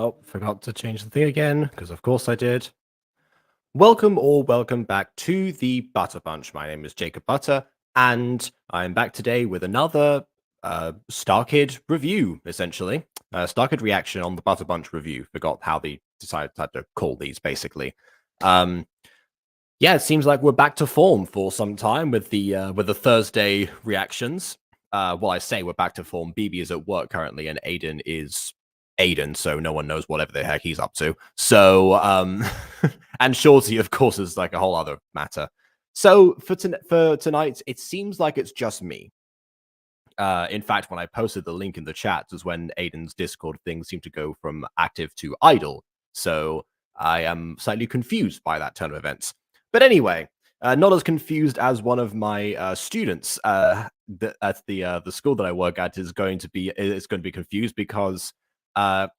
Oh, forgot to change the thing again, because of course I did. Welcome back to the Butter Bunch. My name is Jacob Butter, and I'm back today with another Starkid review, essentially. Starkid reaction on the Butter Bunch review. Forgot how they decided to call these, basically. Yeah, it seems like we're back to form for some time with the Thursday reactions. Well, I say we're back to form. BB is at work currently, and Aiden is Aiden, so no one knows whatever the heck he's up to. So, and Shorty, of course, is like a whole other matter. So for tonight, it seems like it's just me. In fact, when I posted the link in the chat was when Aiden's Discord thing seemed to go from active to idle. So I am slightly confused by that turn of events. But anyway, not as confused as one of my students at the school that I work at is going to be confused because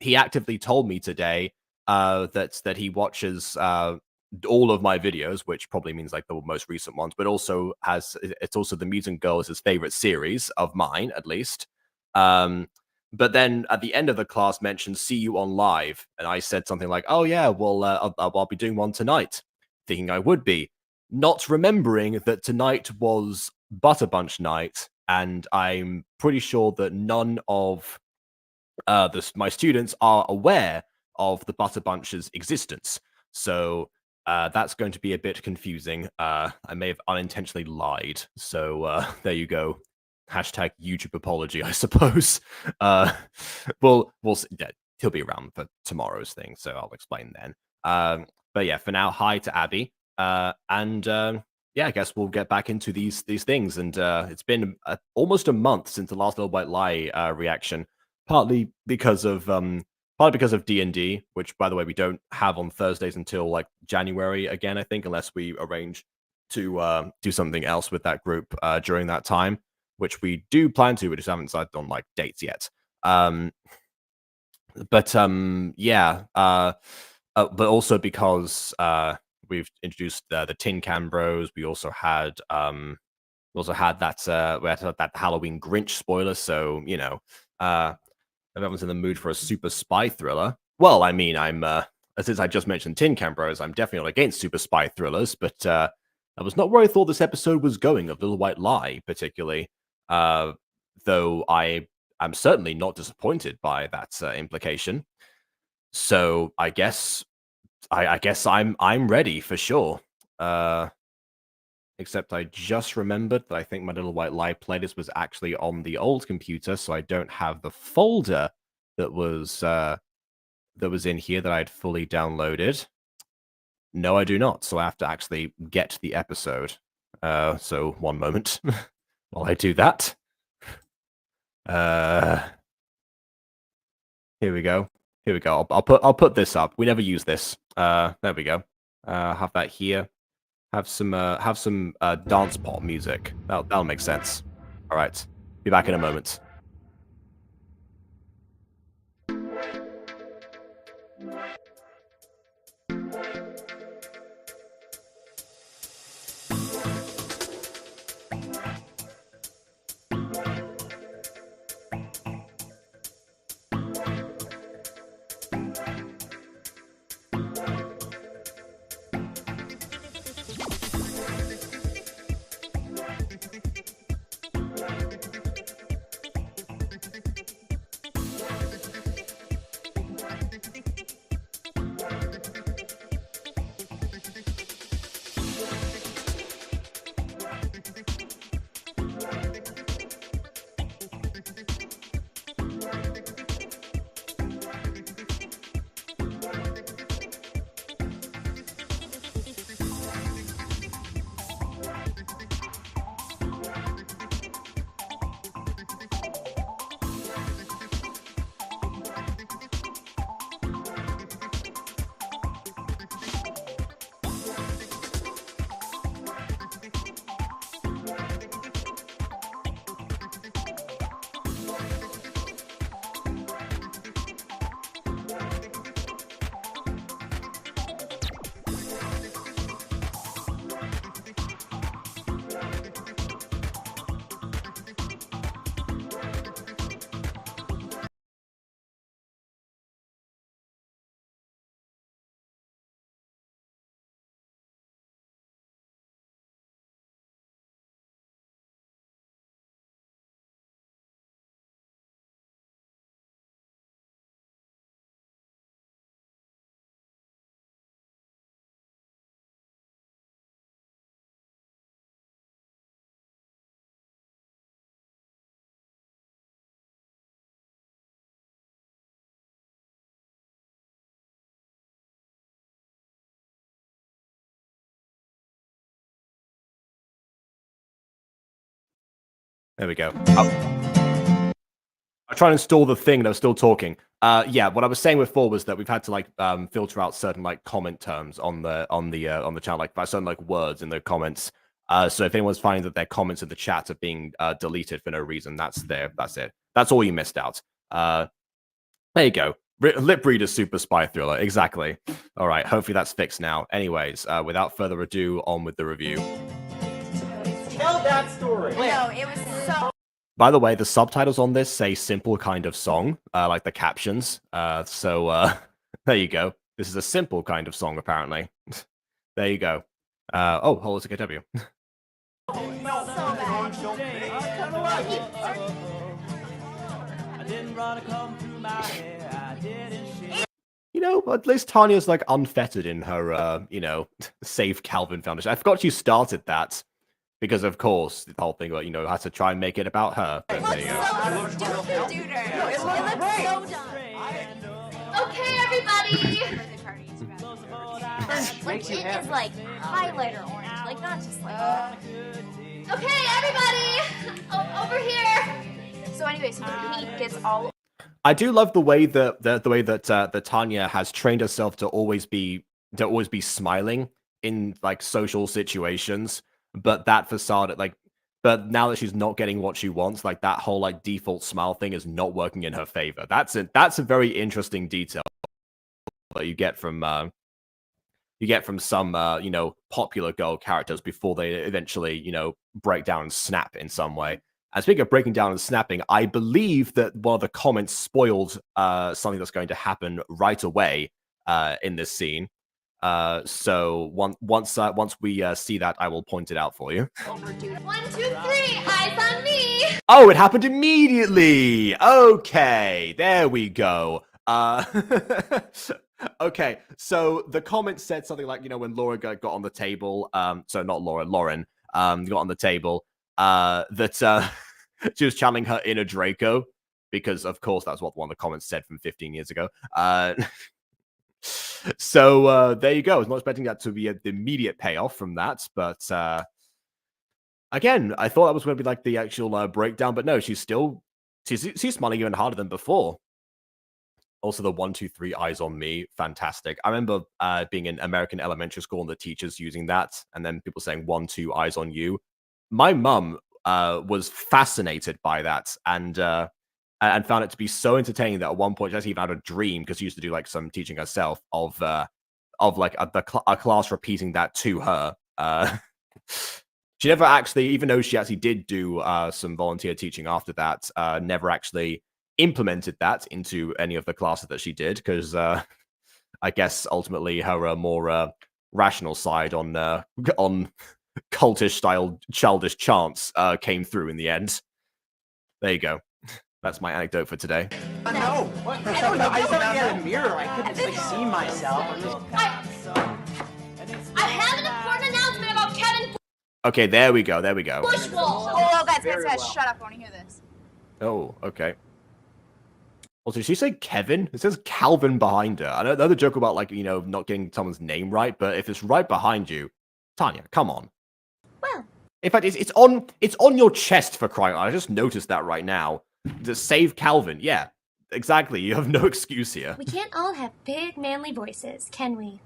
he actively told me today that he watches all of my videos, which probably means like the most recent ones, but also it's also the Mutant Girl is his favorite series of mine, at least. But then at the end of the class mentioned see you on live, and I said something like, "Oh yeah, well I'll be doing one tonight," thinking I would be, not remembering that tonight was Butter Bunch night, and I'm pretty sure that none of my students are aware of the Butter Bunch's existence. So that's going to be a bit confusing. I may have unintentionally lied. So there you go. Hashtag YouTube apology, I suppose. We'll see. Yeah, he'll be around for tomorrow's thing, so I'll explain then. But yeah, for now, hi to Abby. And yeah, I guess we'll get back into these things. And it's been almost a month since the last Little White Lie reaction, partly because of D&D, which by the way we don't have on Thursdays until like January again, I think, unless we arrange to do something else with that group during that time, which we do plan to. We just haven't decided on like dates yet. Yeah. But also because we've introduced the Tin Can Bros. We also had that that Halloween Grinch spoiler. So you know, if everyone's in the mood for a super spy thriller, well, I mean, I'm since I just mentioned Tin Can Bros, I'm definitely not against super spy thrillers, but that was not where I thought this episode was going of Little White Lie, particularly. Though I am certainly not disappointed by that implication. So I guess I'm ready for sure. Except I just remembered that I think my Little White Lie playlist was actually on the old computer, so I don't have the folder that was in here that I'd fully downloaded. No, I do not. So I have to actually get the episode. So one moment while I do that. Here we go. Here we go. I'll put this up. We never use this. There we go. Have that here. Have some dance pop music. That'll make sense. All right. Be back in a moment. There we go. I try to install the thing and I was still talking. Yeah, what I was saying before was that we've had to like filter out certain like comment terms on the channel, like by certain like words in the comments. So if anyone's finding that their comments in the chat are being deleted for no reason, that's it. That's all you missed out. There you go. Lip reader super spy thriller. Exactly. All right. Hopefully that's fixed now. Anyways, without further ado, on with the review. Tell that story. No, it was so. By the way, the subtitles on this say simple kind of song, like the captions. So there you go. This is a simple kind of song, apparently. There you go. Oh, holistic AW. You know, at least Tanya's like unfettered in her, Save Calvin Foundation. I forgot you started that. Because of course, the whole thing about, had to try and make it about her. But there you go. So stupid, dude. It looks so dumb. Okay, everybody. Like it is like highlighter orange, like not just like. Okay, everybody, over here. So anyway, so the meat gets all. I do love the way that Tanya has trained herself to always be smiling in like social situations. But that facade, but now that she's not getting what she wants, like that whole like default smile thing is not working in her favor. That's a very interesting detail that you get from some popular girl characters before they eventually break down and snap in some way. And speaking of breaking down and snapping, I believe that one of the comments spoiled something that's going to happen right away in this scene. So once we see that, I will point it out for you. 1, 2, 3, eyes on me. Oh, it happened immediately. Okay, there we go. Okay, so the comment said something like, when Laura got on the table, so not Laura, Lauren, got on the table, that she was channeling her inner Draco, because of course that's what one of the comments said from 15 years ago. So there you go. I was not expecting that to be the immediate payoff from that, but again, I thought that was going to be like the actual breakdown, but no, she's smiling even harder than before. Also, the 1, 2, 3 eyes on me, fantastic. I remember being in American elementary school and the teachers using that, and then people saying 1, 2 eyes on you. My mum was fascinated by that, and found it to be so entertaining that at one point she actually even had a dream, because she used to do like some teaching herself of like a class repeating that to her. She never actually, even though she actually did do some volunteer teaching after that, never actually implemented that into any of the classes that she did, because I guess ultimately her more rational side on cultish style childish chants came through in the end. There you go. That's my anecdote for today. No, what? I don't know. I saw it in a mirror. I couldn't like see myself. I have an important announcement about Kevin. Okay, there we go. There we go. Bushwall. Oh, guys, shut up. I want to hear this. Oh, okay. Also, did she say Kevin? It says Calvin behind her. I know the joke about like not getting someone's name right, but if it's right behind you, Tanya, come on. Well, in fact, it's on your chest, for crying out loud. I just noticed that right now. To save Calvin, yeah, exactly. You have no excuse here. We can't all have big, manly voices, can we?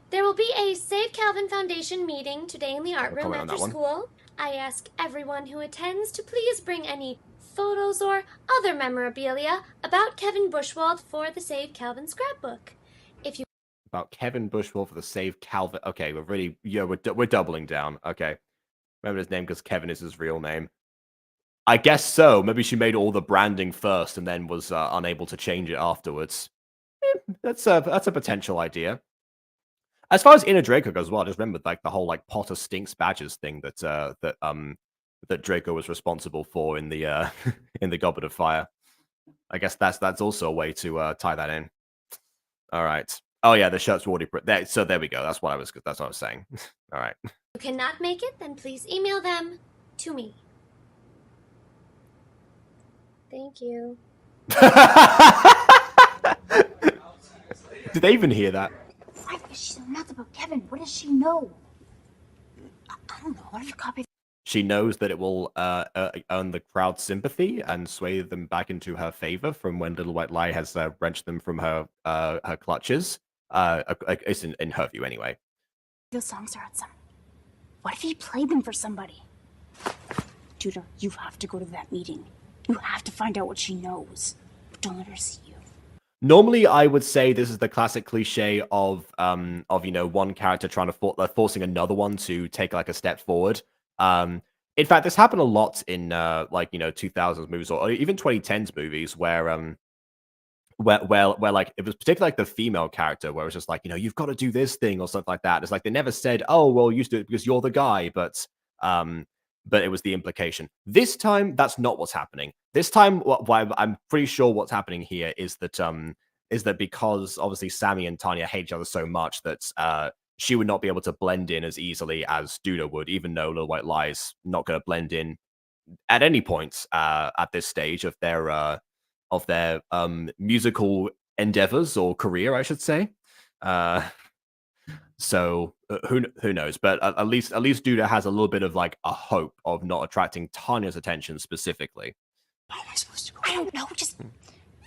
There will be a Save Calvin Foundation meeting today in the art room after school. I ask everyone who attends to please bring any photos or other memorabilia about Kevin Bushwald for the Save Calvin scrapbook. If you about Kevin Bushwald for the Save Calvin, okay, we're doubling down. Okay, remember his name because Kevin is his real name. I guess so. Maybe she made all the branding first and then was unable to change it afterwards. That's a potential idea. As far as Inner Draco goes, well, I just remembered like the whole like Potter stinks badges thing that Draco was responsible for in the in the Goblet of Fire. I guess that's also a way to tie that in. All right. Oh yeah, the shirts were already there. So there we go. That's what I was saying. All right. you cannot make it, then please email them to me. Thank you. Did they even hear that? Why is she so nuts about Kevin? What does she know? I don't know. What if you copy? she knows that it will earn the crowd's sympathy and sway them back into her favor from when Little White Lie has wrenched them from her clutches. It's in her view anyway. Those songs are awesome. What if he played them for somebody? Judah, you have to go to that meeting. You have to find out what she knows. Don't let her see you. Normally, I would say this is the classic cliche of one character trying to forcing another one to take like a step forward. In fact, this happened a lot in 2000s movies or even 2010s movies where like it was particularly like the female character where it's just like, you've got to do this thing or something like that. It's like they never said, oh well, you used to do it because you're the guy, but it was the implication. This time, that's not what's happening. This time, I'm pretty sure what's happening here is that because obviously Sammy and Tanya hate each other so much that she would not be able to blend in as easily as Duda would, even though Little White Lie's not going to blend in at any point at this stage of their musical endeavors or career, I should say. So who knows? But at least Duda has a little bit of like a hope of not attracting Tanya's attention specifically. How am I supposed to go? I don't know. Just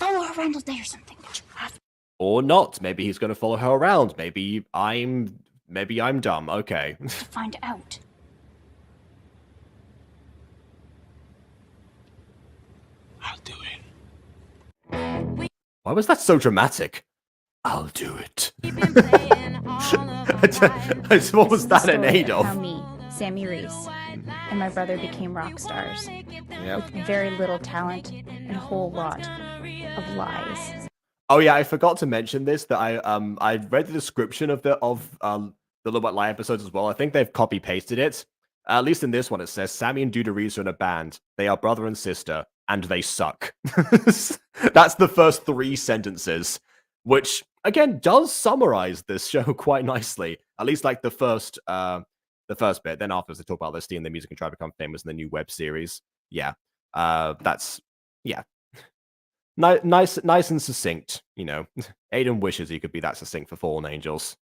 follow her around all day or something. But you have to. Or not. Maybe he's going to follow her around. Maybe I'm dumb. Okay. To find out. I'll do it. Why was that so dramatic? I'll do it. What was that in aid of? How me, Sammy Reese, and my brother became rock stars. Yep. With very little talent and a whole lot of lies. Oh yeah, I forgot to mention this, that I read the description of the Little White Lie episodes as well. I think they've copy pasted it. At least in this one, it says Sammy and Duda Reese are in a band. They are brother and sister, and they suck. That's the first 3 sentences, which again does summarize this show quite nicely. At least like the first bit. Then afterwards, they talk about their stealing their music and try to become famous in the new web series. Yeah, that's nice and succinct. Aiden wishes he could be that succinct for Fallen Angels.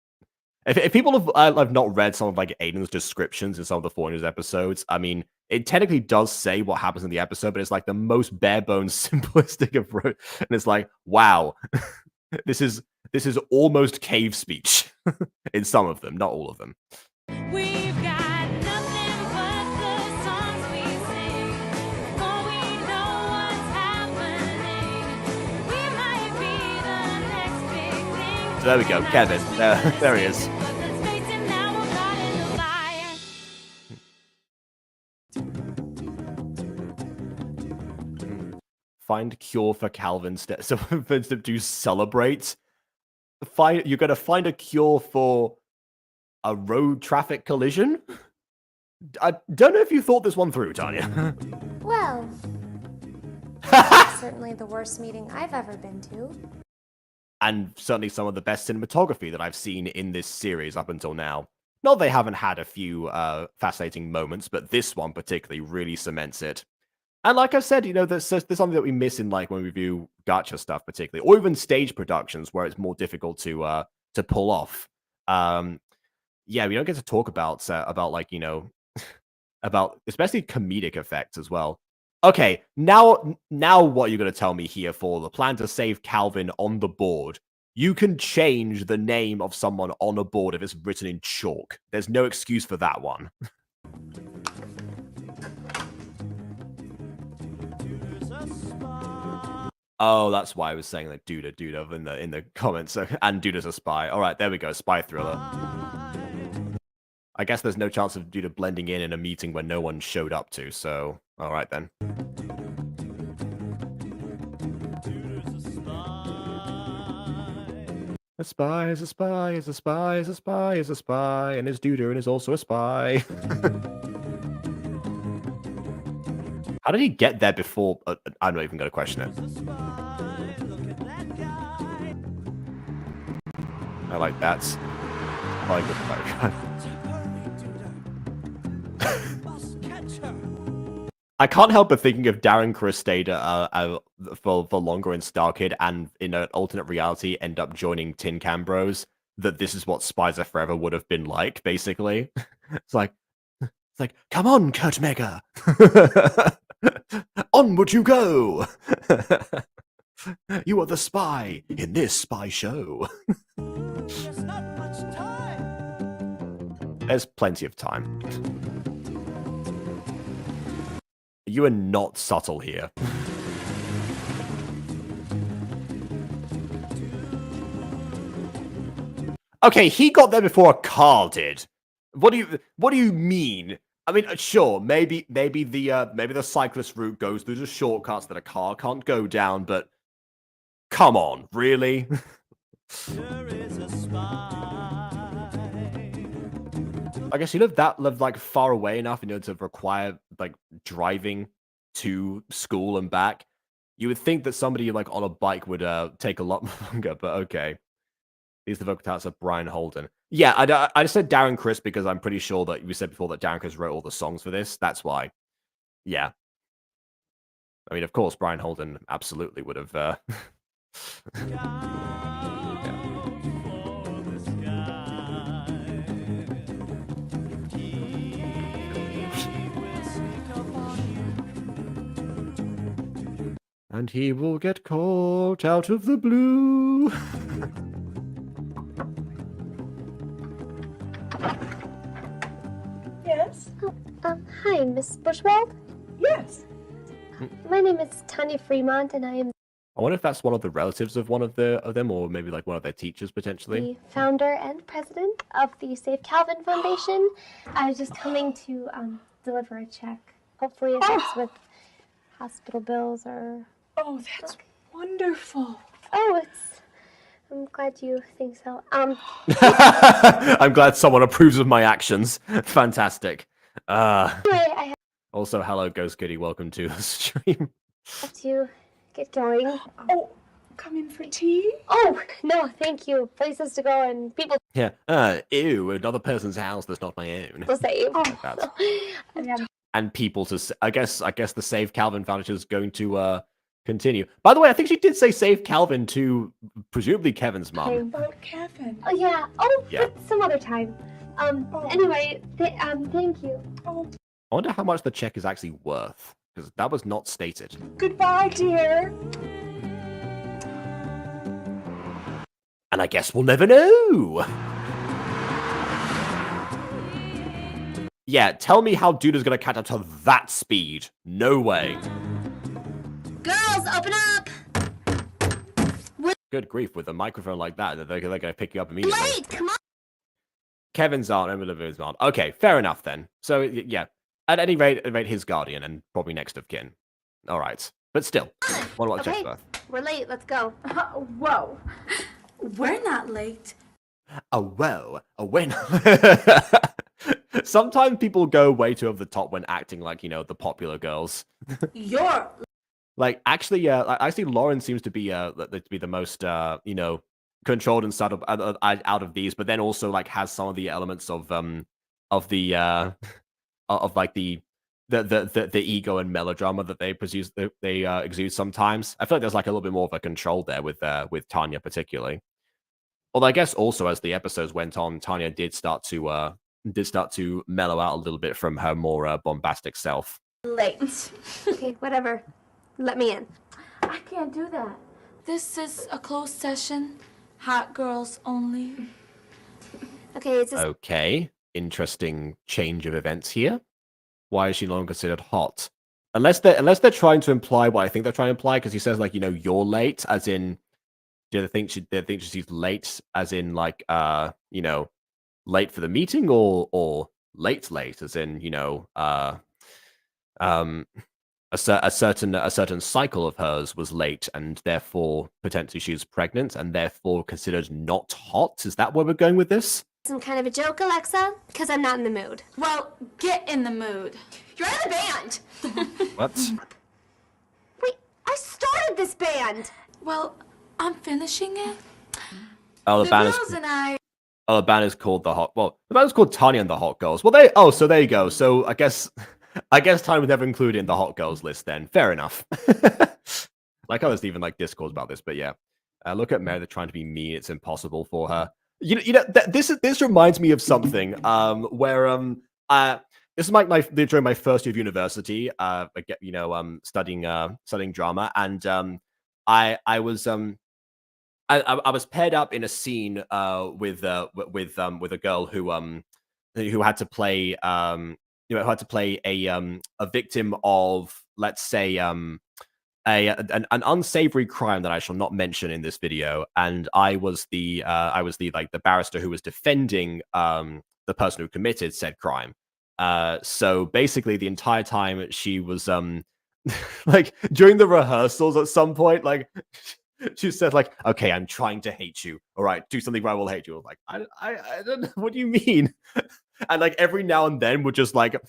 If people have not read some of like Aiden's descriptions in some of the Fallen Angels episodes, I mean, it technically does say what happens in the episode, but it's like the most bare bones, simplistic approach, and it's like, wow, this is almost cave speech in some of them, not all of them. We've got nothing but the songs we sing. For we know what's happening. We might be the next big thing. So there we go, Kevin. There he is. But let's face it, now we're caught in the fire. Find cure for Calvin. So to celebrate, you're gonna find a cure for a road traffic collision. I don't know if you thought this one through, Tanya. Well, certainly the worst meeting I've ever been to. And certainly some of the best cinematography that I've seen in this series up until now. Not they haven't had a few fascinating moments, but this one particularly really cements it. And like I said, there's something that we miss in like when we review gacha stuff, particularly, or even stage productions where it's more difficult to pull off. Yeah, we don't get to talk about like about especially comedic effects as well. Okay, now what you're going to tell me here for the plan to save Calvin on the board? You can change the name of someone on a board if it's written in chalk. There's no excuse for that one. Oh, that's why I was saying like Duda in the comments. And Duda's a spy. All right, there we go. Spy thriller. I guess there's no chance of Duda blending in a meeting where no one showed up to. So, all right then. A spy is a spy is a spy is a spy is a spy, and his Duda and is also a spy. How did he get there before? I'm not even going to question it. I like that. I like it. I can't help but thinking of Darren Chris stayed for longer in Starkid and in an alternate reality end up joining Tin Can Bros, that this is what Spies Are Forever would have been like, basically. It's like, It's like, come on, Kurt Mega. Onward you go. You are the spy in this spy show. There's not much time. There's plenty of time. You are not subtle here. Okay, he got there before a car did. What do you mean? I mean, sure, maybe the cyclist route goes through the shortcuts that a car can't go down, but come on, really? There is a spy. I guess you lived like far away enough in order to require like driving to school and back. You would think that somebody like on a bike would take a lot longer, but okay. These are the vocal talents of Brian Holden. Yeah, I just said Darren Chris because I'm pretty sure that we said before that Darren Chris wrote all the songs for this. That's why. Yeah. I mean, of course, Brian Holden absolutely would have. And he will get caught out of the blue. Yes? Hi, Miss Bushwald. Yes. My name is Tanya Fremont, and I am I wonder if that's one of the relatives of one of them, or maybe like one of their teachers potentially. the founder and president of the Safe Calvin Foundation. I was just coming to deliver a check. Hopefully it helps with hospital bills or... Oh, that's wonderful. Oh, I'm glad you think so. I'm glad someone approves of my actions. Fantastic. Anyway, I Also, hello, Ghost Kitty. Welcome to the stream. have to get going. Oh, come in for tea? Oh, no, thank you. Places to go and people Yeah. Ew, another person's house that's not my own. to save. Like that. And people to... I guess the Save Calvin Foundation is going to continue. By the way, I think she did say Save Calvin to presumably Kevin's mom. About Kevin. Oh, yeah. Oh, Yeah. but some other time. Anyway, thank you. Oh, I wonder how much the check is actually worth, because that was not stated. goodbye, dear. And I guess we'll never know. Yeah, tell me how dude is going to catch up to that speed. No way. Girls, open up! Good grief, with a microphone like that, they're going to pick you up immediately. Late, come on! Kevin's aunt, Emily Livia's aunt. Okay, fair enough then. So, yeah, at any rate, his guardian and probably next of kin. All right. But still, what about the check's Okay, worth? we're late. Let's go. Whoa. We're not late. Oh, well, a win. Sometimes people go way too over the top when acting like, the popular girls. You're Like, actually, Lauren seems to be the most, controlled and subtle out of these, but then also like has some of the elements of the ego and melodrama that they exude sometimes. I feel like there's like a little bit more of a control there with Tanya particularly. Although I guess also as the episodes went on, Tanya did start to mellow out a little bit from her more bombastic self. late. Okay, whatever. Let me in. I can't do that. This is a closed session. Hot girls only. Okay, it's just Okay, interesting change of events here. Why is she no longer considered hot? Unless they're trying to imply what I think they're trying to imply, because he says like you're late, as in do they think she's late, as in like late for the meeting, or late as in a certain cycle of hers was late, and therefore potentially she was pregnant, and therefore considered not hot. Is that where we're going with this? some kind of a joke, Alexa, because I'm not in the mood. Well, get in the mood. You're in the band! What? Wait, I started this band! Well, I'm finishing it. Oh, The band is girls and I. the band is called the band is called Tanya and the Hot Girls. Well, so there you go. So I guess Tanya was never included in the Hot Girls list then. Fair enough. Like I was even like discourse about this, but yeah. Look at Meredith trying to be mean. It's impossible for her. This reminds me of something where this is during my first year of university. Studying drama, and I was I was paired up in a scene with a girl who had to play a victim of, let's say, an unsavory crime that I shall not mention in this video, and I was the barrister who was defending the person who committed said crime. So basically, the entire time she was like during the rehearsals, at some point, like she said, like, "Okay, I'm trying to hate you. All right, do something where I will hate you." I was like, I don't know, what do you mean? And like every now and then would just like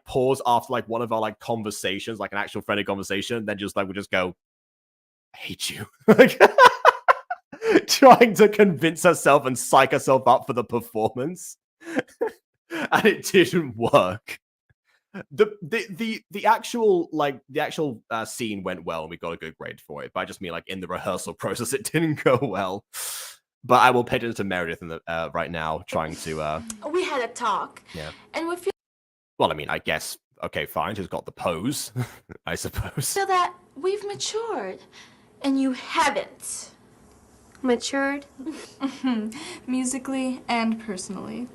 pause after like one of our like conversations, like an actual friendly conversation, then just like would just go, "I hate you," like trying to convince herself and psych herself up for the performance, and it didn't work. The actual scene went well, and we got a good grade for it. But I just mean, like, in the rehearsal process, it didn't go well. But I will pay it to Meredith in the right now, trying to We had a talk. Yeah. And we feel Well, I mean, I guess, okay, fine, she's got the pose, I suppose. that we've matured, and you haven't. Matured? Musically and personally.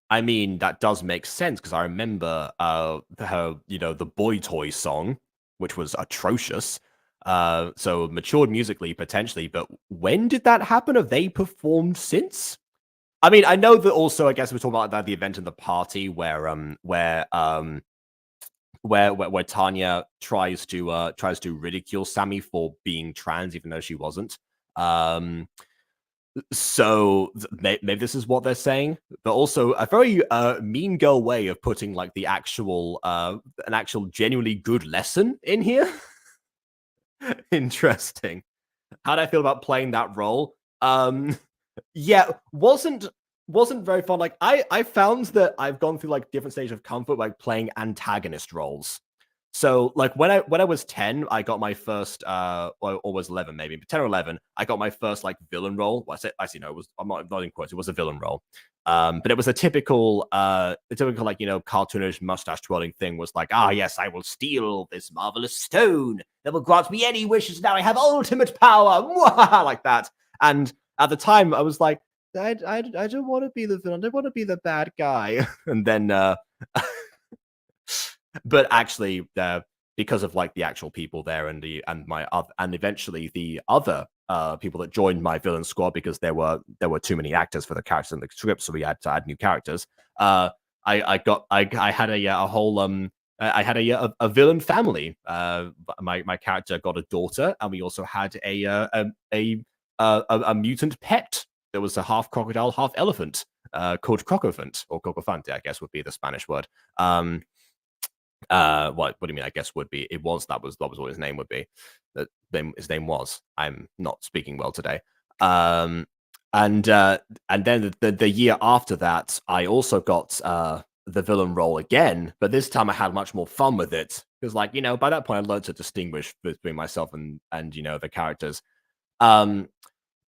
I mean, that does make sense, because I remember her, the Boy Toy song, which was atrocious. So matured musically, potentially, but when did that happen? Have they performed since? I mean, I know that also, I guess we're talking about the event in the party where Tanya tries to ridicule Sammy for being trans, even though she wasn't. So maybe this is what they're saying, but also a very mean girl way of putting like the actual an actual genuinely good lesson in here. Interesting. How do I feel about playing that role? Yeah, wasn't very fun. Like I found that I've gone through like different stages of comfort, like playing antagonist roles. So like when I was 10, I got my first or was 11 maybe, but 10 or 11, I got my first like villain role. Well, no, it was, I'm not in quotes, it was a villain role. But it was a typical like, cartoonish mustache twirling thing, was like, yes, I will steal this marvelous stone that will grant me any wishes. Now I have ultimate power, like that. And at the time I was like, I don't want to be the villain, I don't want to be the bad guy. And then but actually, because of like the actual people there and eventually the other people that joined my villain squad, because there were too many actors for the characters in the script, so we had to add new characters. I had a villain family. My character got a daughter, and we also had a mutant pet. There was a half crocodile, half elephant, called Crocofant, or Cocofante, I guess would be the Spanish word. What do you mean? I guess would be. That was what his name would be. His name was. I'm not speaking well today. And then the year after that, I also got the villain role again, but this time I had much more fun with it, because like, by that point I learned to distinguish between myself and the characters.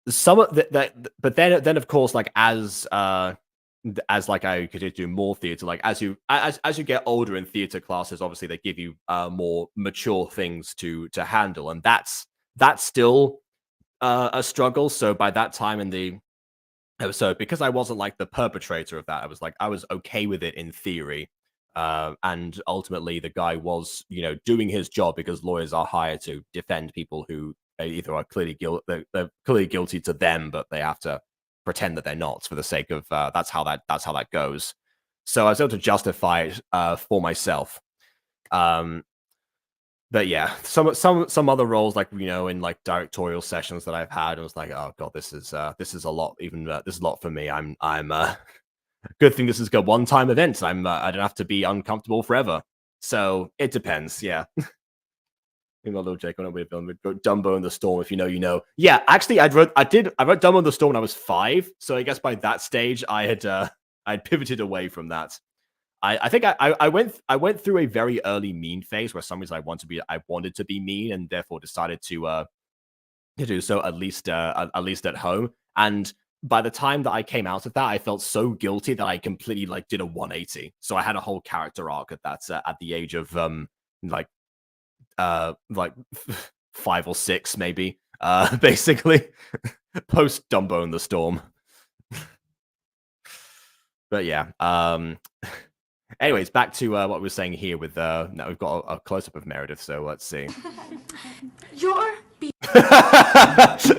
Some of but then of course, like as like I could do more theater, like as you get older in theater classes, obviously they give you more mature things to handle, and that's still a struggle. So by that time in the episode, because I wasn't like the perpetrator of that, I was okay with it in theory, and ultimately the guy was doing his job, because lawyers are hired to defend people who either are clearly they're clearly guilty to them, but they have to pretend that they're not, for the sake of that's how that goes. So I was able to justify it for myself. But yeah, some other roles, like in like directorial sessions that I've had, I was like, oh god, this is a lot. Even this is a lot for me. I'm good thing this is a one-time event. I don't have to be uncomfortable forever. So it depends. Yeah. My little Jake on a weird film. Dumbo in the Storm. If you know, you know. Yeah, actually, I wrote Dumbo in the Storm when I was 5. So I guess by that stage, I'd pivoted away from that. I think I went through a very early mean phase, where some reason I wanted to be mean, and therefore decided to do so, at least at home. And by the time that I came out of that, I felt so guilty that I completely like did a 180. So I had a whole character arc at that at the age of like 5 or 6 maybe. Basically post Dumbo and the Storm. But yeah. Anyways, back to what we were saying here with now we've got a close up of Meredith, so let's see. You're Yes.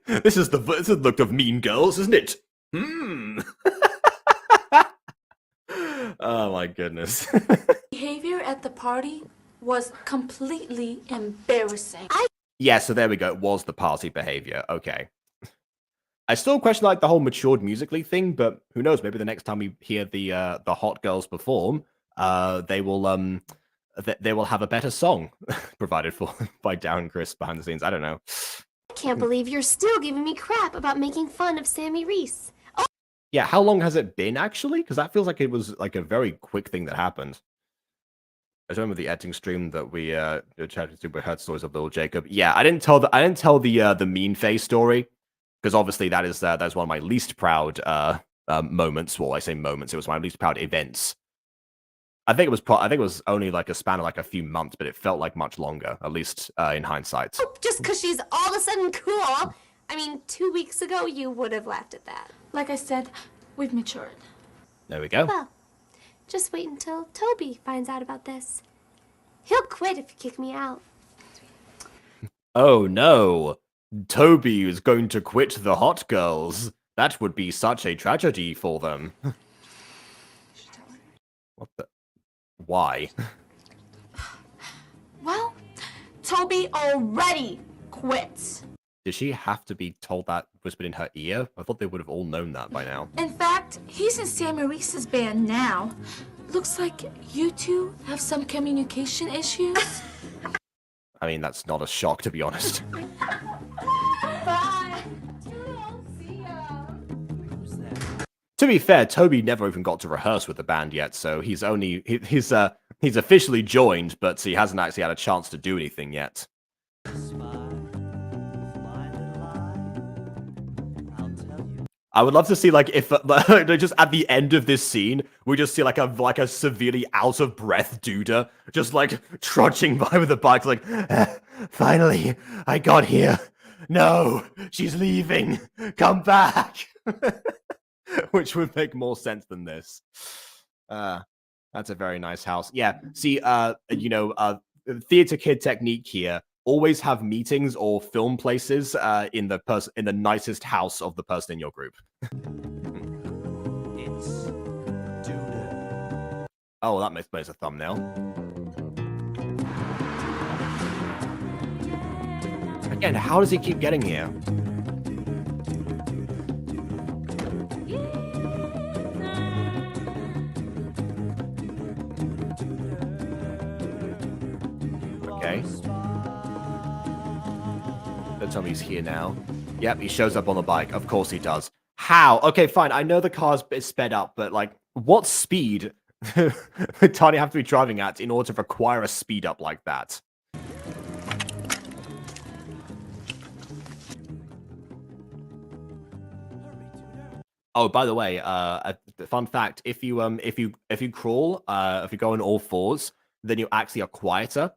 This is the look of Mean Girls, isn't it? Oh my goodness. behavior at the party was completely embarrassing. Yeah, so there we go. It was the party behavior. Okay. I still question like the whole matured musically thing, but who knows? Maybe the next time we hear the hot girls perform, they will have a better song provided for by Darren Chris behind the scenes. I don't know. I can't believe you're still giving me crap about making fun of Sammy Reese. Yeah, how long has it been actually? Because that feels like it was like a very quick thing that happened. I remember the editing stream that we chatted to. We heard stories of little Jacob. Yeah, I didn't tell the mean face story because obviously that's one of my least proud moments. Well, I say moments. It was my least proud events. I think it was only like a span of like a few months, but it felt like much longer, at least in hindsight. Just because she's all of a sudden cool. I mean, 2 weeks ago you would have laughed at that. Like I said, we've matured. There we go. Well, just wait until Toby finds out about this. He'll quit if you kick me out. Oh no, Toby is going to quit the hot girls. That would be such a tragedy for them. What the? Why? Well, Toby already quit. Did she have to be told that whispered in her ear? I thought they would have all known that by now. In fact, he's in Sam Maurice's band now. Looks like you two have some communication issues. I mean, that's not a shock, to be honest. Bye. To be fair, Toby never even got to rehearse with the band yet, so he's officially joined, but he hasn't actually had a chance to do anything yet. I would love to see like if just at the end of this scene we just see like a severely out of breath Duda just like trudging by with a bike like finally I got here. No, she's leaving. Come back. Which would make more sense than this. That's a very nice house. Yeah. See, theater kid technique here. Always have meetings or film places in the nicest house of the person in your group. Oh, that makes a thumbnail. Again, how does he keep getting here? Okay. Don't tell me he's here now. Yep, he shows up on the bike. Of course he does. How? Okay, fine. I know the car's sped up, but like, what speed would Tanya have to be driving at in order to require a speed up like that? Oh, by the way, a fun fact: if you crawl, if you go on all fours, then you actually are quieter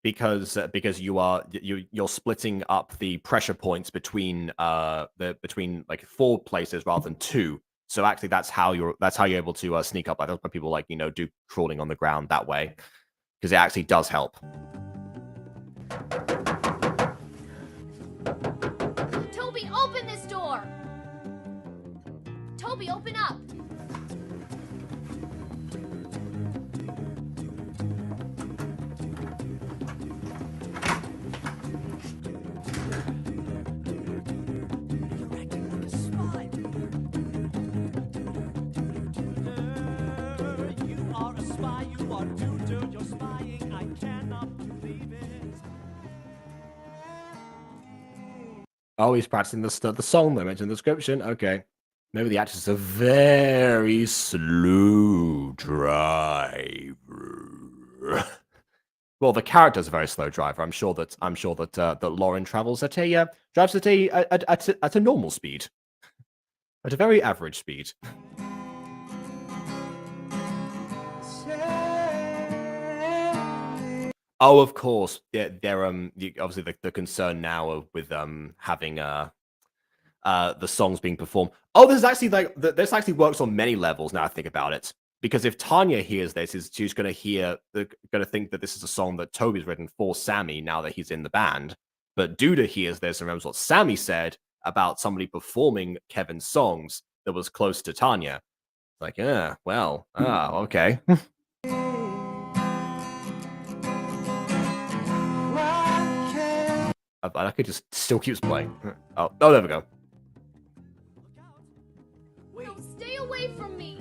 because you're splitting up the pressure points between between like 4 places rather than 2. So actually, that's how you're able to sneak up. That's why people like do crawling on the ground that way because it actually does help. Toby, open this door! Toby, open up! Oh, he's practicing the song they mentioned in the description. Okay. Maybe the actor's a very slow driver. well, the character's a very slow driver. I'm sure that that Lauren travels at a drives at a normal speed, at a very average speed. Oh, of course. Yeah, they're obviously the concern now with having the songs being performed. Oh, this is actually like this actually works on many levels now I think about it. Because if Tanya hears this, she's going to think that this is a song that Toby's written for Sammy now that he's in the band. But Duda hears this and remembers what Sammy said about somebody performing Kevin's songs that was close to Tanya. Like, yeah, well, okay. I could just still keeps playing. Oh, there we go. No, stay away from me.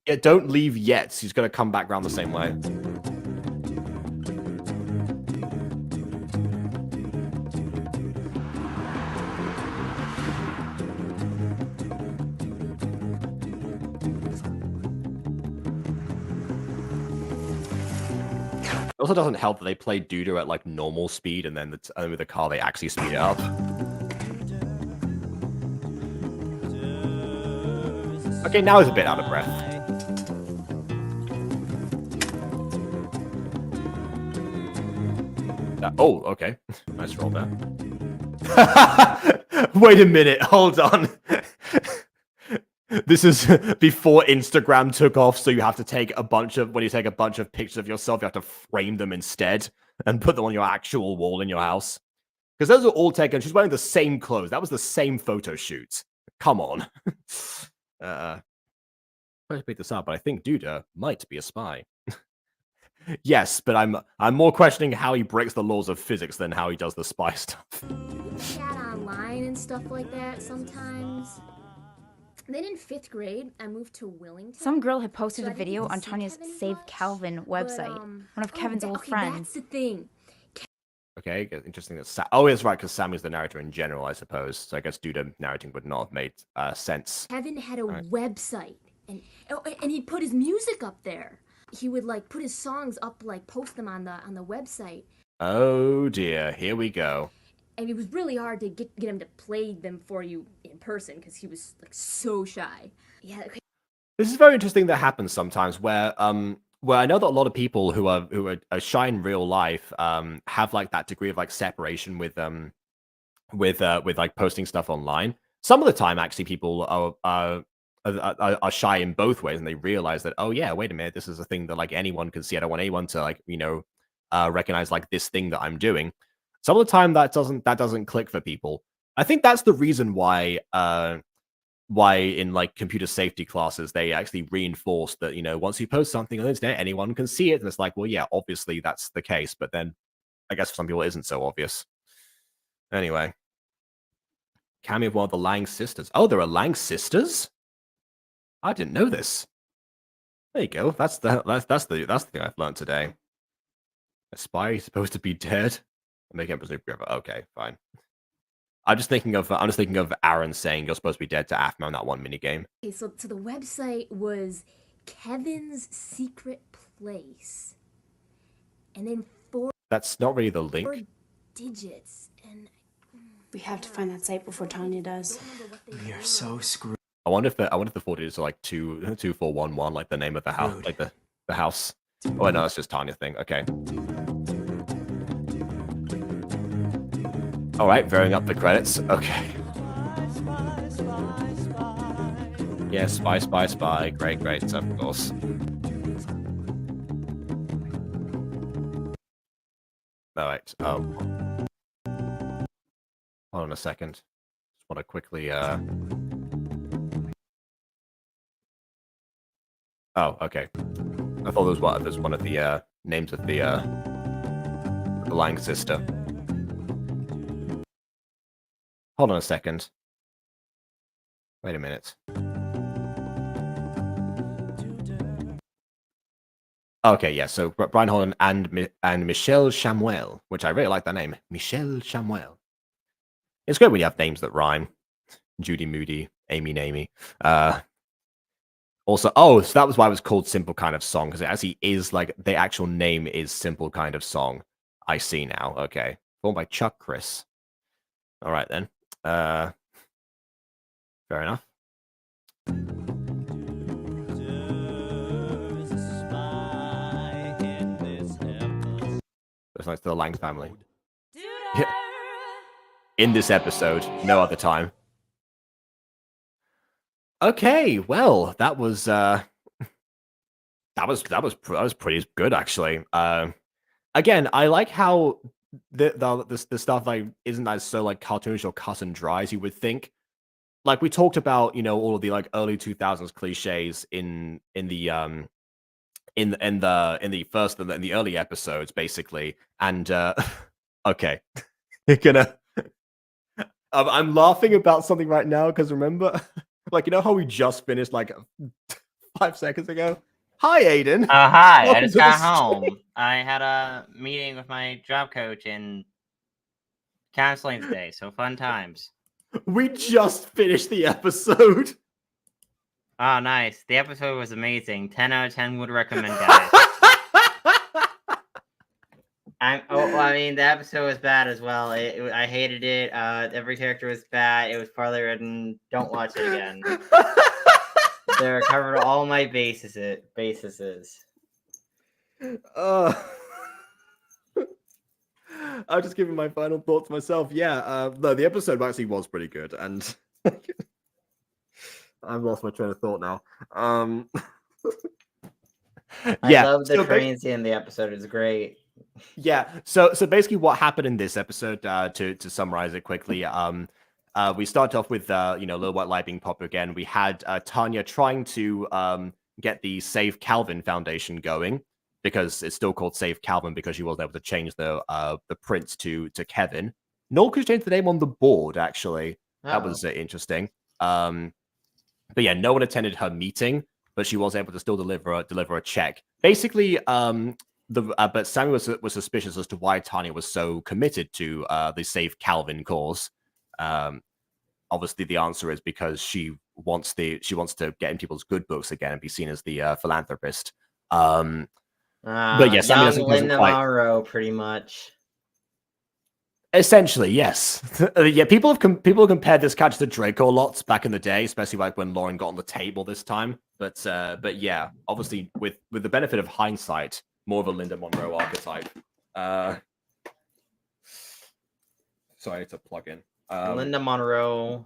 Yeah, don't leave yet. He's gonna come back round the same way. It also doesn't help that they play Duda at like normal speed and then with the car they actually speed it up. Okay, now he's a bit out of breath. Oh, okay. Nice roll there. Wait a minute, hold on. This is before Instagram took off, so you have to take when you take a bunch of pictures of yourself, you have to frame them instead and put them on your actual wall in your house. Because those are all taken, she's wearing the same clothes. That was the same photo shoot. Come on. I picked this up, but I think Duda might be a spy. Yes, but I'm more questioning how he breaks the laws of physics than how he does the spy stuff. Chat online and stuff like that sometimes. Then in 5th grade, I moved to Wellington. Some girl had posted a video on Tanya's Save Calvin website. One of Kevin's old friends. That's the thing. Okay, interesting. Oh, it's right, because Sammy's the narrator in general, I suppose. So I guess Duda narrating would not have made sense. Kevin had a website, and he'd put his music up there. He would like put his songs up, like post them on the website. Oh dear, here we go. And it was really hard to get him to play them for you in person because he was like so shy. Yeah. Okay. This is very interesting that happens sometimes where I know that a lot of people who are shy in real life have like that degree of like separation with like posting stuff online. Some of the time actually people are shy in both ways and they realize that, oh yeah, wait a minute, this is a thing that like anyone can see. I don't want anyone to like, recognize like this thing that I'm doing. Some of the time that doesn't click for people. I think that's the reason why in like computer safety classes they actually reinforce that, once you post something on the internet, anyone can see it. And it's like, well, yeah, obviously that's the case, but then I guess for some people it isn't so obvious. Anyway. Cameo of one of the Lang sisters. Oh, there are Lang sisters? I didn't know this. There you go. That's the thing I've learned today. A spy is supposed to be dead. Make Emperor's New Forever. Okay, fine. I'm just thinking of Aaron saying you're supposed to be dead to Aphma on that one minigame. Okay, so the website was Kevin's secret place, and then 4. That's not really the link. 4 digits, and We have to find that site before Tanya does. We are so screwed. I wonder if the 4 digits are like 2411, like the name of the house, like the house. Oh no, that's just Tanya thing. Okay. All right, varying up the credits. Okay. Yeah, spy. Great, of course. All right. Hold on a second. Just want to quickly. Oh, okay. I thought there was one of the names of the Lang sister. Hold on a second. Wait a minute. Okay, yeah. So Brian Holland and Michelle Chamuel, which I really like that name, Michelle Chamuel. It's great when you have names that rhyme. Judy Moody, Amy Namey. Also, oh, so that was why it was called Simple Kind of Song, because it actually is like the actual name is Simple Kind of Song. I see now. Okay. Formed by Chuck Chris. All right then. Fair enough. It's nice to the Lang family. In this episode, no other time. Okay, well, that was pretty good actually. Again, I like how the stuff like isn't as so like cartoonish or cut and dry as you would think. Like we talked about, you know, all of the like early 2000s cliches in the early episodes basically, and okay, you're gonna. I'm laughing about something right now because remember, like you know how we just finished like 5 seconds ago. Hi, Aiden. Hi. I Welcome just to the got stream. home. I had a meeting with my job coach and counseling today, so fun times. We just finished the episode. Oh, nice. The episode was amazing. 10 out of 10 would recommend, guys. I mean, the episode was bad as well. I hated it. Every character was bad. It was poorly written. Don't watch it again. They covered all my bases. I'm just giving my final thoughts myself. Yeah, no, the episode actually was pretty good, and I've lost my train of thought now. I love the train scene in the episode. It's great. Yeah, so basically what happened in this episode, to summarize it quickly, we start off with you know, Little White Lie being popular again. We had Tanya trying to get the Save Calvin Foundation going, because it's still called Save Calvin because she wasn't able to change the prince to Kevin. Nor could change the name on the board, actually. That was interesting. But yeah, no one attended her meeting, but she was able to still deliver a check. Basically, but Sammy was suspicious as to why Tanya was so committed to the Save Calvin cause. Obviously, the answer is because she wants to get in people's good books again and be seen as the philanthropist. But yeah, Sammy doesn't Linda quite. Monroe, pretty much. Essentially, yes. Yeah, people have compared this character to Draco lots back in the day, especially like when Lauren got on the table this time. But yeah, obviously with the benefit of hindsight, more of a Linda Monroe archetype. Sorry, I need to plug in. Linda Monroe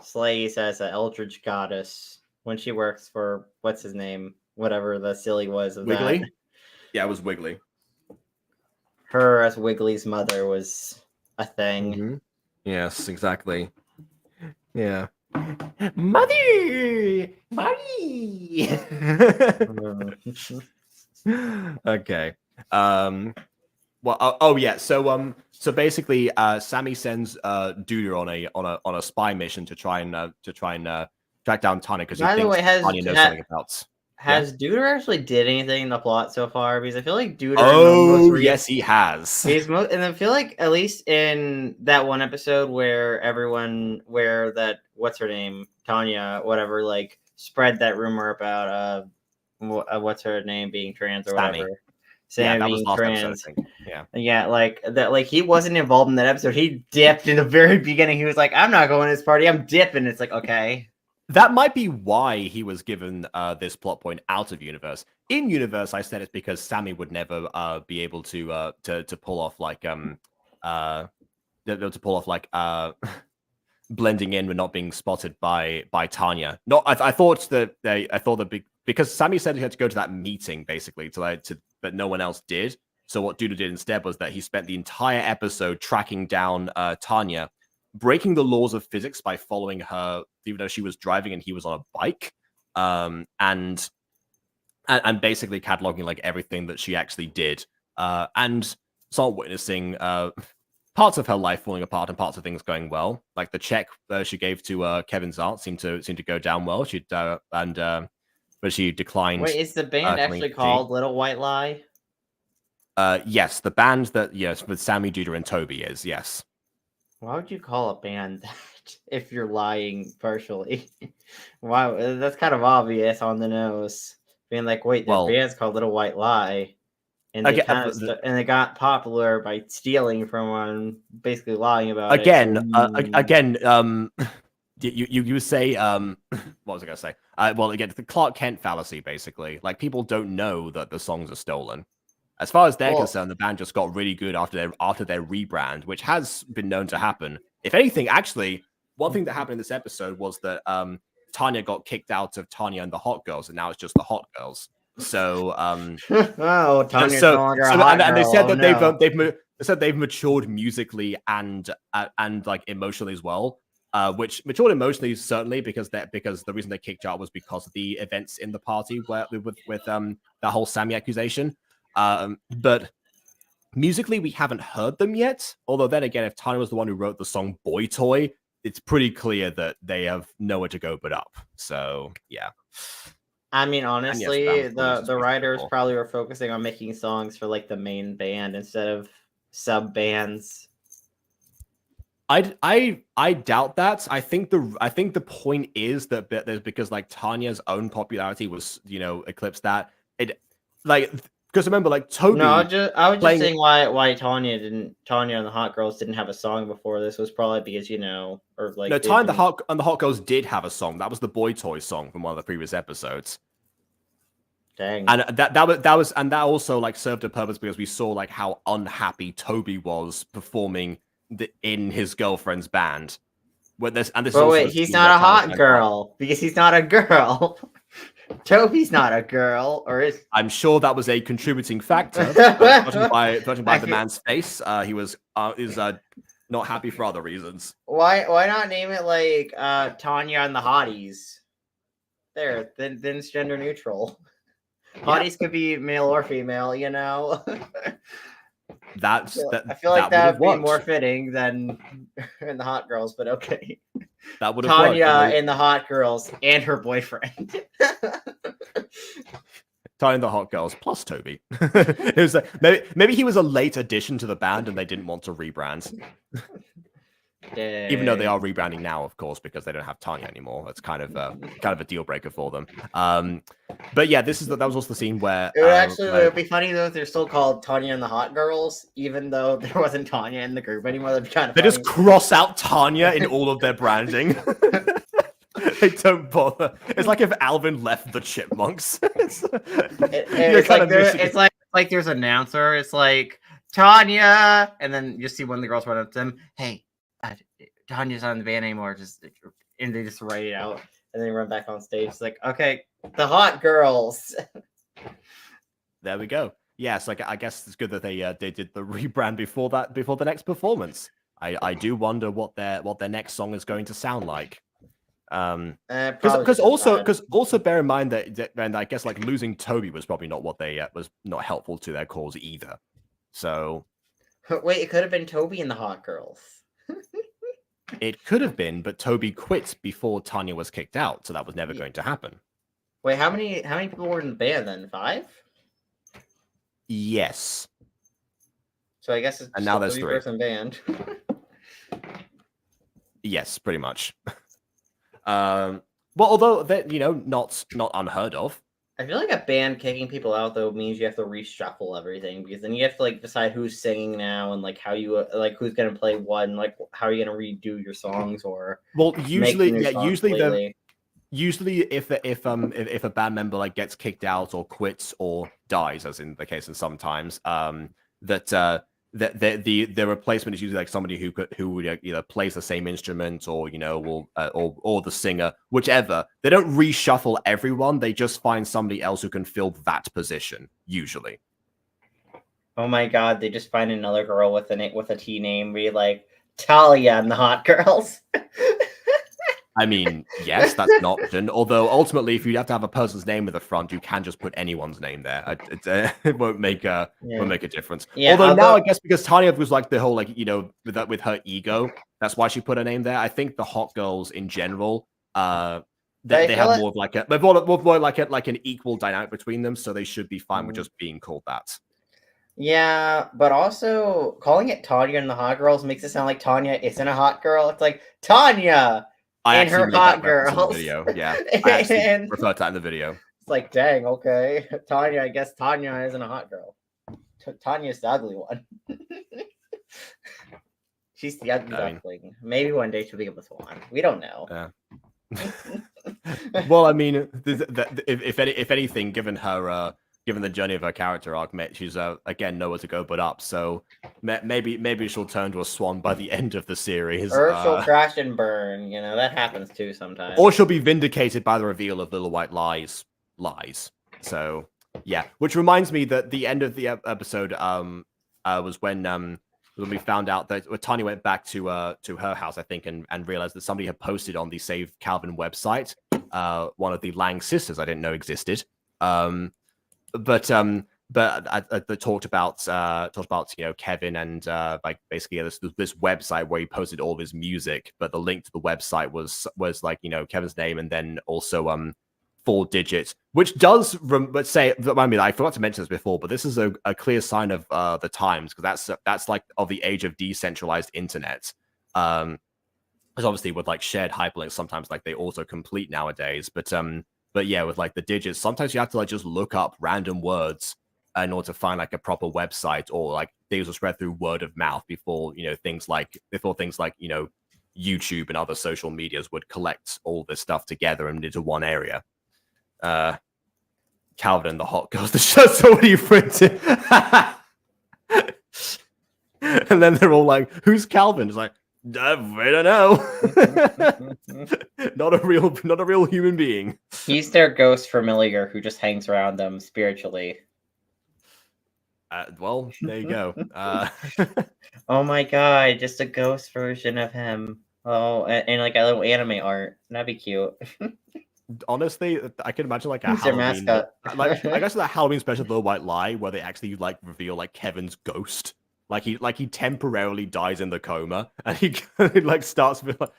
slays as an eldritch goddess when she works for what's his name, whatever the silly was of Wiggly. that. Yeah, it was Wiggly. Her as Wiggly's mother was a thing. Mm-hmm. Yes, exactly. Yeah. Mother. Okay. Well. Oh yeah. So basically, Sammy sends Duda on a spy mission to try and track down Tanya because he By the thinks way, Tanya knows something about. Has Duder actually did anything in the plot so far? Because I feel like Duder. Oh yes, he has. And I feel like at least in that one episode where what's her name, Tanya, whatever, like spread that rumor about what's her name being trans or whatever. Sammy that was being last trans. episode, I think. Yeah, like that. Like he wasn't involved in that episode. He dipped in the very beginning. He was like, "I'm not going to this party. I'm dipping." It's like, okay. That might be why he was given this plot point out of universe. In universe, I said it's because Sammy would never be able to pull off like blending in with not being spotted by Tanya. No, I thought that because Sammy said he had to go to that meeting basically but no one else did. So what Duda did instead was that he spent the entire episode tracking down Tanya, breaking the laws of physics by following her, even though she was driving and he was on a bike, and basically cataloging like everything that she actually did, and start witnessing parts of her life falling apart and parts of things going well. Like the check she gave to Kevin's aunt seemed to go down well. But she declined. Wait, is the band actually called Little White Lie? Yes, the band that with Sammy, Duda, and Toby is yes. Why would you call a band that? punished if you're lying partially. Wow, that's kind of obvious on the nose. Being like, wait, their band's called Little White Lie, and they and they got popular by stealing from one, basically lying about it. You say what was I gonna say? Well, again, the Clark Kent fallacy, basically. Like, people don't know that the songs are stolen. As far as they're concerned, the band just got really good after their rebrand, which has been known to happen. If anything, actually, one thing that happened in this episode was that Tanya got kicked out of Tanya and the Hot Girls, and now it's just the Hot Girls. So, Tanya's no longer a hot girl. And they said that they said they've matured musically and like emotionally as well. Which matured emotionally certainly because the reason they kicked out was because of the events in the party where with that whole Sammy accusation. But musically, we haven't heard them yet. Although then again, if Tanya was the one who wrote the song "Boy Toy," it's pretty clear that they have nowhere to go but up. So yeah. I mean, honestly, the writers probably were focusing on making songs for like the main band instead of sub bands. I doubt that. I think the point is that there's because like Tanya's own popularity was eclipsed that it like because remember like Toby. No, I was just saying why Tanya and the Hot Girls didn't have a song before this was probably because or like no, Tanya and the Hot Girls did have a song. That was the Boy Toy song from one of the previous episodes. Dang. And that also like served a purpose because we saw like how unhappy Toby was performing in his girlfriend's band. He's not a hot girl because he's not a girl. Toby's not a girl, or is? I'm sure that was a contributing factor. Judging by the man's face, he was not happy for other reasons. Why not name it like Tanya and the Hotties? Then it's gender neutral. Hotties could be male or female, I feel like that would be more fitting than in the Hot Girls, but okay. That would have Tanya in the Hot Girls and her boyfriend. Tanya and the Hot Girls plus Toby. It was maybe he was a late addition to the band and they didn't want to rebrand. Even though they are rebranding now, of course, because they don't have Tanya anymore. That's kind of a deal breaker for them. But yeah, that was also the scene where it would be funny though if they're still called Tanya and the Hot Girls, even though there wasn't Tanya in the group anymore. That'd be kind of funny. Just cross out Tanya in all of their branding. They don't bother. It's like if Alvin left the Chipmunks. It's like there's an announcer. It's like Tanya, and then you see one of the girls run up to them. Hey. Tanya's not in the band anymore, and they just write it out and then run back on stage. It's like, okay, the Hot Girls. There we go. Yes, I guess it's good that they did the rebrand before the next performance. I do wonder what their next song is going to sound like. Because also bear in mind that and I guess like losing Toby was probably not what they was not helpful to their cause either. So wait, it could have been Toby and the Hot Girls. It could have been, but Toby quit before Tanya was kicked out, so that was never going to happen. Wait, how many people were in the band then? 5? Yes. So I guess it's and now there's 3 person band. Yes, pretty much. Well, although that not unheard of. I feel like a band kicking people out though means you have to reshuffle everything because then you have to like decide who's singing now and like how you like who's gonna play what and like how are you gonna redo your songs or usually if a band member like gets kicked out or quits or dies, as in the case in sometimes the replacement is usually like somebody who would either plays the same instrument or or the singer, whichever. They don't reshuffle everyone. They just find somebody else who can fill that position usually. Oh my god! They just find another girl with a T name. Be like Talia and the Hot Girls. I mean, yes, that's an option. Although ultimately, if you have to have a person's name at the front, you can just put anyone's name there. It won't make a difference. Yeah, although now I guess because Tanya was like the whole with her ego, that's why she put her name there. I think the Hot Girls in general, they have more of like more like an equal dynamic between them, so they should be fine with just being called that. Yeah, but also calling it Tanya and the Hot Girls makes it sound like Tanya isn't a hot girl. It's like Tanya I and actually her made hot that reference in the girls. video. Yeah, I actually And referred to that in the video. it's like, dang, okay, Tanya. I guess Tanya isn't a hot girl. Tanya's the ugly one. She's the ugly duckling. Maybe one day she'll be able to swan. We don't know. Yeah. Well, I mean, if anything, given her, given the journey of her character arc, she's again nowhere to go but up. So maybe she'll turn to a swan by the end of the series, or she'll crash and burn. You know, that happens too sometimes. or she'll be vindicated by the reveal of Little White Lies. So yeah, which reminds me that the end of the episode was when we found out that Tanya went back to her house, I think, and realized that somebody had posted on the Save Calvin website one of the Lang sisters I didn't know existed. But I talked about Kevin and like basically this website where he posted all of his music, but the link to the website was like Kevin's name and then also 4 digits, which does remind me that I forgot to mention this before, but this is a clear sign of the times, because that's like of the age of decentralized internet. Because obviously with like shared hyperlinks, sometimes like they auto-complete nowadays, but yeah, with like the digits, sometimes you have to like just look up random words in order to find like a proper website, or like things will spread through word of mouth before things like YouTube and other social medias would collect all this stuff together and into one area. Calvin and the Hot Girls, the shirt's already printed. And then they're all like, who's Calvin? It's like, I don't know. not a real human being. He's their ghost familiar who just hangs around them spiritually. Well, there you go. Oh my god, just a ghost version of him. Oh, and like a little anime art. That'd be cute. Honestly, I can imagine like a Who's their Halloween, mascot? like I guess that Halloween special, Little White Lie, where they actually like reveal like Kevin's ghost, like he temporarily dies in the coma, and he like starts with like,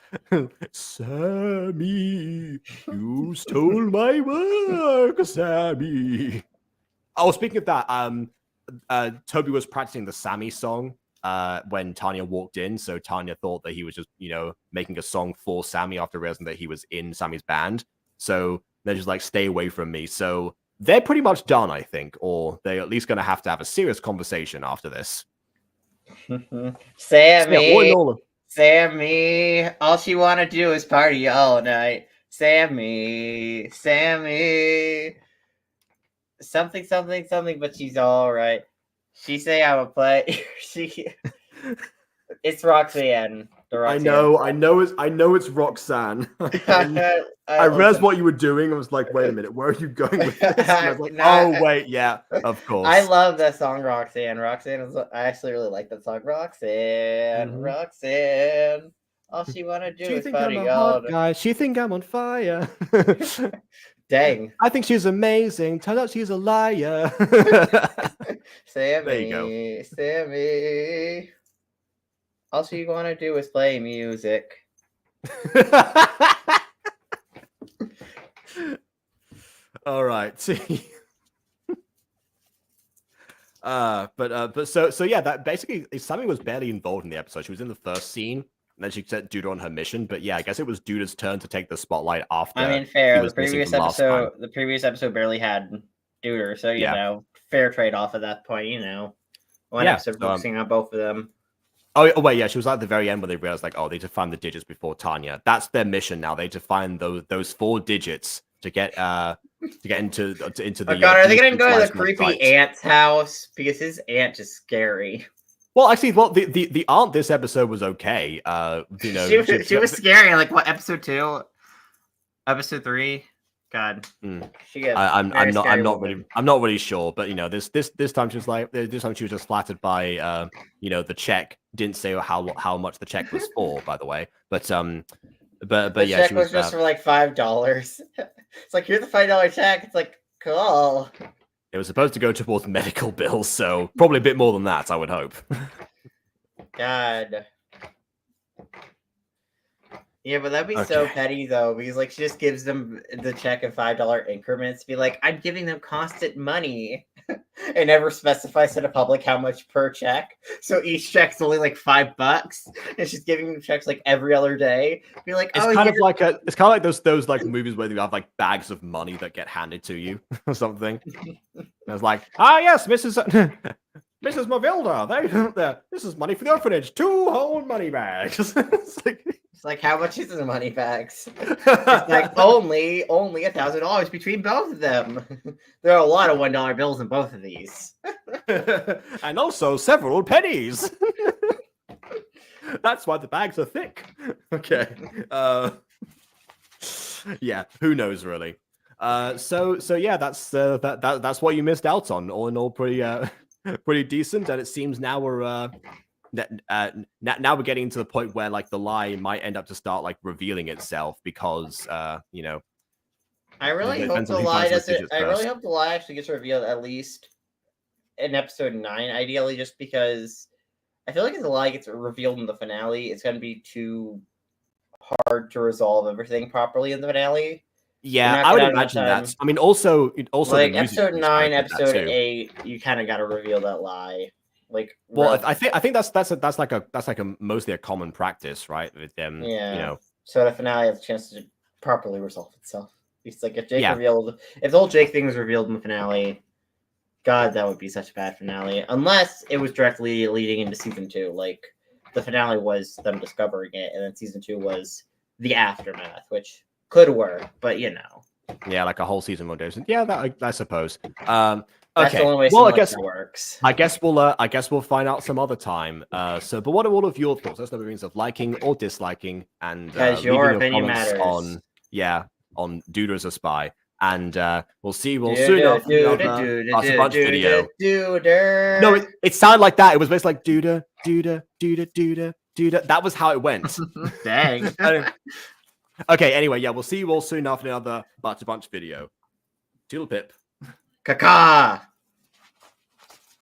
Sammy, you stole my work, Sammy. Oh, speaking of that, Toby was practicing the Sammy song when Tanya walked in, so Tanya thought that he was just making a song for Sammy after realizing that he was in Sammy's band. So they're just like, stay away from me. So they're pretty much done, I think, or they're at least going to have a serious conversation after this. Sammy, Sammy, all she want to do is party all night. Sammy, something, but she's all right. She say I'm a play. It's Roxanne. I know it's Roxanne. I realized what you were doing. I was like, wait a minute, where are you going with this? And I was like, oh wait, yeah, of course. I love that song, Roxanne. I actually really like that song, Roxanne. Mm-hmm. Roxanne. All she wanna do is party I'm a all hot guy. She think I'm on fire. Dang. I think she's amazing. Turns out she's a liar. Sammy, there you go. Sammy. All she want to do is play music. All right. But so yeah, that basically Sammy was barely involved in the episode. She was in the first scene, and then she sent Duda on her mission. But yeah, I guess it was Duda's turn to take the spotlight after. I mean, fair. The previous episode barely had Duda, so you know, fair trade off at that point. One episode focusing on both of them. Oh wait, yeah, she was at the very end when they realized like, oh, they need to find the digits before Tanya. That's their mission now. They need to find those 4 digits to get into the. Oh god, are they gonna go to the creepy aunt's house? Because his aunt is scary. Well, actually, the aunt this episode was okay. She was scary. Like what, episode 2, episode 3. God, I'm not really sure, but this time she was just flattered by the check. Didn't say how much the check was for, by the way, but the yeah, check she was just for like $5. It's like, here's the $5 check. It's like, cool. It was supposed to go towards medical bills, so probably a bit more than that, I would hope. God. Yeah, but that'd be so petty though, because like she just gives them the check in $5 increments. Be like, I'm giving them constant money. It never specifies to the public how much per check. So each check's only like $5, and she's giving them checks like every other day. Be like, It's kind of like those like movies where you have like bags of money that get handed to you or something. And it's like, yes, Mrs. Mrs. Mavilda, this is money for the orphanage. 2 whole money bags. It's like, how much is in the money bags? It's like only $1,000 between both of them. There are a lot of $1 bills in both of these. And also several pennies. That's why the bags are thick. Okay. Yeah, who knows really. So yeah, that's what you missed out on. All in all, pretty decent. And it seems now we're now we're getting to the point where like the lie might end up to start like revealing itself because you know. I really hope the lie doesn't. I really hope the lie actually gets revealed at least in episode 9, ideally, just because I feel like if the lie gets revealed in the finale, it's going to be too hard to resolve everything properly in the finale. Yeah, I would imagine that. I mean, also like episode 9, episode 8, you kind of got to reveal that lie. Like, well, I think that's like a mostly a common practice, right? With them, yeah. You know, so the finale has a chance to properly resolve itself. It's like if the whole Jake thing was revealed in the finale, God, that would be such a bad finale. Unless it was directly leading into season 2, like the finale was them discovering it, and then season 2 was the aftermath, which could work, but you know. Yeah, like a whole season rotation. Yeah, that I suppose. That's okay. the only way well, I guess that works. I guess we'll find out some other time. So, but what are all of your thoughts? That's the means of liking or disliking, and because your opinion matters. On Duda as a spy, and we'll see. Soon after a bunch video. No, it sounded like that. It was basically like Duda. That was how it went. Dang. Okay. Anyway, yeah, we'll see you all soon after another Bunch video. Toodle pip. Caca.